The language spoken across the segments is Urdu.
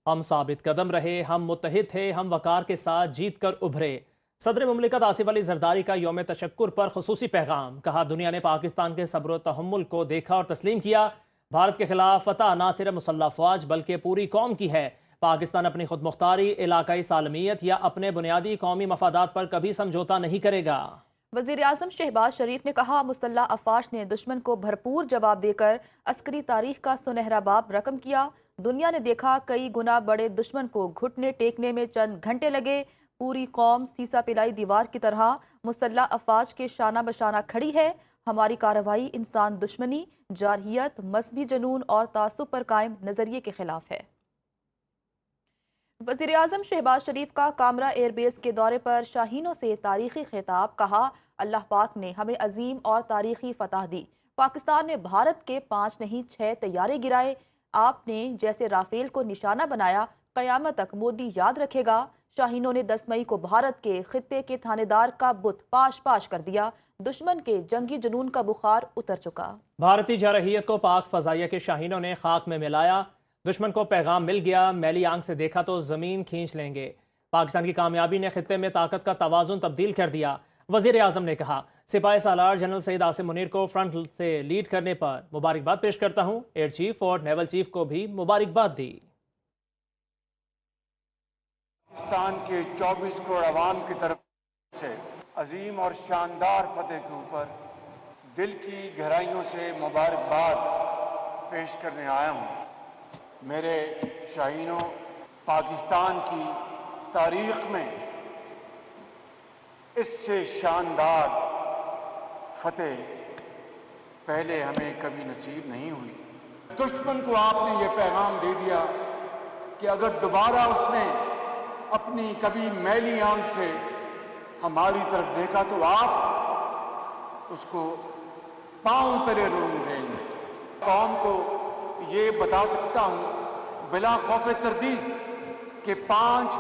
ہم ثابت قدم رہے، ہم متحد تھے، ہم وقار کے ساتھ جیت کر ابھرے۔ صدر مملکت آصف علی زرداری کا یوم تشکر پر خصوصی پیغام، کہا دنیا نے پاکستان کے صبر و تحمل کو دیکھا اور تسلیم کیا۔ بھارت کے خلاف فتح نہ صرف مسلح افواج بلکہ پوری قوم کی ہے۔ پاکستان اپنی خود مختاری، علاقائی سالمیت یا اپنے بنیادی قومی مفادات پر کبھی سمجھوتا نہیں کرے گا۔ وزیر اعظم شہباز شریف نے کہا مسلح افواج نے دشمن کو بھرپور جواب دے کر عسکری تاریخ کا سنہرا باب رقم کیا۔ دنیا نے دیکھا کئی گنا بڑے دشمن کو گھٹنے ٹیکنے میں چند گھنٹے لگے۔ پوری قوم سیسا پلائی دیوار کی طرح مسلح افواج کے شانہ بشانہ کھڑی ہے۔ ہماری کارروائی انسان دشمنی، جارحیت، مذہبی جنون اور تعصب پر قائم نظریے کے خلاف ہے۔ وزیر اعظم شہباز شریف کا کامرا ایئر بیس کے دورے پر شاہینوں سے تاریخی خطاب، کہا اللہ پاک نے ہمیں عظیم اور تاریخی فتح دی۔ پاکستان نے بھارت کے 5 نہیں 6 طیارے گرائے۔ آپ نے جیسے رافیل کو نشانہ بنایا، قیامت تک مودی یاد رکھے گا۔ شاہینوں نے 10 مئی کو بھارت کے خطے کے تھانے دار کا بت پاش پاش کر دیا۔ دشمن کے جنگی جنون کا بخار اتر چکا۔ بھارتی جارحیت کو پاک فضائیہ کے شاہینوں نے خاک میں ملایا۔ دشمن کو پیغام مل گیا، میلی آنکھ سے دیکھا تو زمین کھینچ لیں گے۔ پاکستان کی کامیابی نے خطے میں طاقت کا توازن تبدیل کر دیا۔ وزیر اعظم نے کہا سپاہی سالار جنرل سید عاصم منیر کو فرنٹ سے لیڈ کرنے پر مبارکباد پیش کرتا ہوں۔ ایئر چیف اور نیول چیف کو بھی مبارکباد دی۔ پاکستان کے 24 کروڑ عوام کی طرف سے عظیم اور شاندار فتح کے اوپر دل کی گہرائیوں سے مبارکباد پیش کرنے آیا ہوں۔ میرے شاہینوں، پاکستان کی تاریخ میں اس سے شاندار فتح پہلے ہمیں کبھی نصیب نہیں ہوئی۔ دشمن کو آپ نے یہ پیغام دے دیا کہ اگر دوبارہ اس نے اپنی کبھی میلی آنکھ سے ہماری طرف دیکھا تو آپ اس کو پاؤں تلے رون دیں گے۔ قوم کو یہ بتا سکتا ہوں بلا خوف تردید کہ 5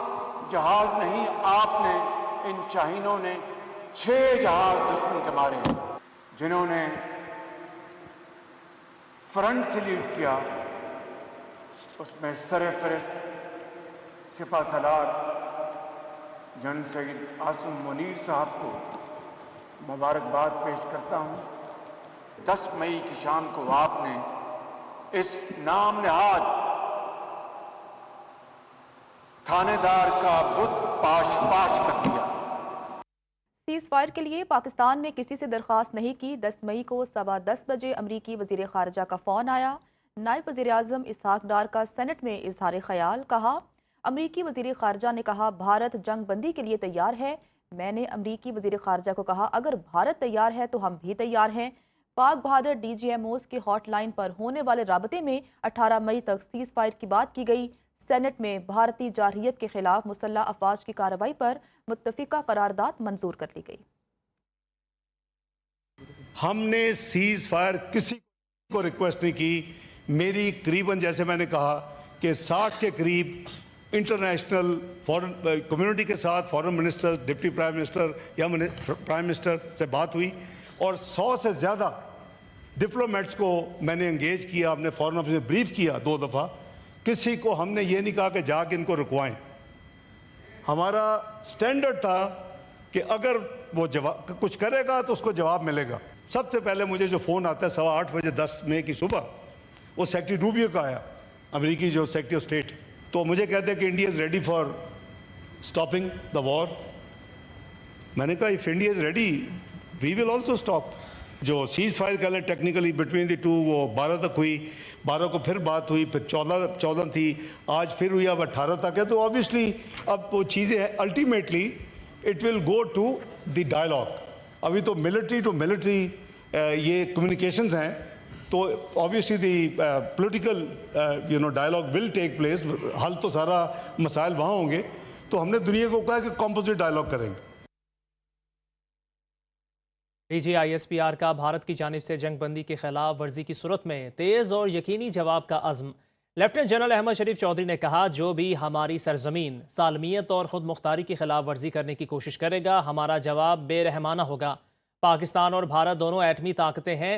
جہاز نہیں، آپ نے ان شاہینوں نے 6 جہاز دشمن کے مارے ہیں، جنہوں نے فرنٹ سے لیڈ کیا۔ اس میں سرفہرست سپہ سالار جنرل سید عاصم منیر صاحب کو مبارکباد پیش کرتا ہوں۔ 10 مئی کی شام کو آپ نے اس نام نہاد تھانے دار کا بت پاش پاش کر دیا۔ سیز فائر کے لیے پاکستان نے کسی سے درخواست نہیں کی۔ 10 مئی کو 10:15 بجے امریکی وزیر خارجہ کا فون آیا۔ نائب وزیر اعظم اسحاق ڈار کا سینٹ میں اظہار خیال، کہا امریکی وزیر خارجہ نے کہا بھارت جنگ بندی کے لیے تیار ہے۔ میں نے امریکی وزیر خارجہ کو کہا اگر بھارت تیار ہے تو ہم بھی تیار ہیں۔ پاک بہادر ڈی جی ایم اوز کے ہاٹ لائن پر ہونے والے رابطے میں 18 مئی تک سیز فائر کی بات کی گئی۔ سینٹ میں بھارتی جارحیت کے خلاف مسلح افواج کی کارروائی پر متفقہ قرارداد منظور کر لی گئی۔ ہم نے سیز فائر کسی کو ریکویسٹ نہیں کی۔ میری قریباً جیسے میں نے کہا کہ 60 کے قریب انٹرنیشنل فورن کمیونٹی کے ساتھ فورن منسٹر، ڈپٹی پرائم منسٹر یا پرائم منسٹر سے بات ہوئی، اور 100 سے زیادہ ڈپلومیٹس کو میں نے انگیج کیا، ہم نے فورن آفس میں بریف کیا 2 دفعہ۔ کسی کو ہم نے یہ نہیں کہا کہ جا کے ان کو رکوائیں۔ ہمارا سٹینڈرڈ تھا کہ اگر وہ کچھ کرے گا تو اس کو جواب ملے گا۔ سب سے پہلے مجھے جو فون آتا ہے 8:15 بجے 10 مئی کی صبح، وہ سیکرٹری روبیو کا آیا، امریکی جو سیکرٹری آف اسٹیٹ، تو مجھے کہتے ہیں کہ India is ready for stopping the war. میں نے کہا if India is ready we will also stop. جو سیز فائر کہہ لیں ٹیکنیکلی بٹوین دی ٹو، وہ 12 تک ہوئی، 12 کو پھر بات ہوئی، پھر 14 تھی، آج پھر ہوئی، اب 18 تک ہے۔ تو آبویسلی اب وہ چیزیں ہیں، ultimately it will go to the dialogue. ابھی تو ملٹری ٹو ملٹری یہ کمیونیکیشنز ہیں، تو obviously the political dialogue will take place. حل تو سارا مسائل وہاں ہوں گے، تو ہم نے دنیا کو کہا کہ کمپوزٹ ڈائلاگ کریں گے۔ D G I S P R کا بھارت کی جانب سے جنگ بندی کی خلاف ورزی کی صورت میں تیز اور یقینی جواب کا عزم۔ لیفٹیننٹ جنرل احمد شریف چودھری نے کہا جو بھی ہماری سرزمین، سالمیت اور خود مختاری کی خلاف ورزی کرنے کی کوشش کرے گا، ہمارا جواب بے رحمانہ ہوگا۔ پاکستان اور بھارت دونوں ایٹمی طاقتیں ہیں،